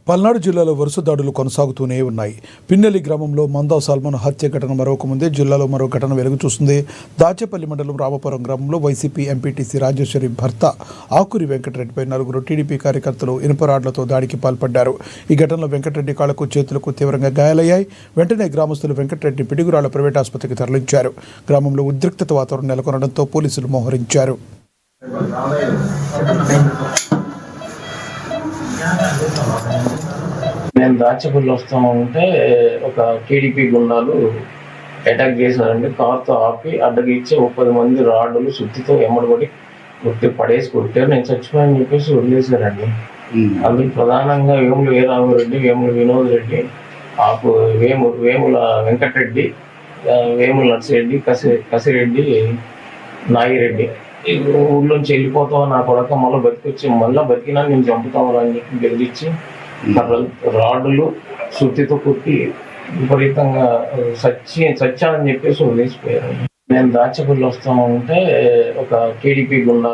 పల్నాడు జిల్లాలో వరుస దాడులు కొనసాగుతూనే ఉన్నాయి. పిన్నెల్లి గ్రామంలో మందావ్ సల్మాన్ హత్య ఘటన మరొక ముందే జిల్లాలో మరో ఘటన వెలుగు చూస్తుంది. దాచేపల్లి మండలం రామపురం గ్రామంలో వైసీపీ ఎంపీటీసీ రాజేశ్వరి భర్త ఆకురి వెంకటరెడ్డిపై 4 టీడీపీ కార్యకర్తలు ఇనుపరాడ్లతో దాడికి పాల్పడ్డారు. ఈ ఘటనలో వెంకటరెడ్డి కాళ్లకు చేతులకు తీవ్రంగా గాయాలయ్యాయి. వెంటనే గ్రామస్తులు వెంకటరెడ్డి పిడుగురాళ్ల ప్రైవేట్ ఆసుపత్రికి తరలించారు. గ్రామంలో ఉద్రిక్తత వాతావరణం నెలకొనడంతో పోలీసులు మోహరించారు. నేను దాచేపల్లి వస్తూ ఉంటే ఒక టీడీపీ గుండాలు అటాక్ చేశారండి. కార్తో ఆపి అడ్డగిచ్చి 30 మంది రాడ్డులు సుత్తితో ఎమ్మడబడి పడేసి కొట్టారు. నేను చచ్చిపోయాని చెప్పేసి వదిలేశారండి. అందులో ప్రధానంగా వేముల వీరామిరెడ్డి, వేముల వినోద్ రెడ్డి, వేముల వెంకటరెడ్డి, వేముల నర్సిరెడ్డి, కసిరెడ్డి, నాగిరెడ్డి ఊళ్ళోంచి వెళ్ళిపోతావు నా కొడక మళ్ళీ బతికొచ్చి మళ్ళీ బతికినా నేను చంపుతావు అని చెప్పి బెదిరించి రాడ్డులు సుత్తితో కొట్టి విపరీతంగా సచ్చాలని చెప్పేసి వదిలేసిపోయారు. నేను దాచేపల్లి వస్తూ ఉంటే ఒక టీడీపీ గుండా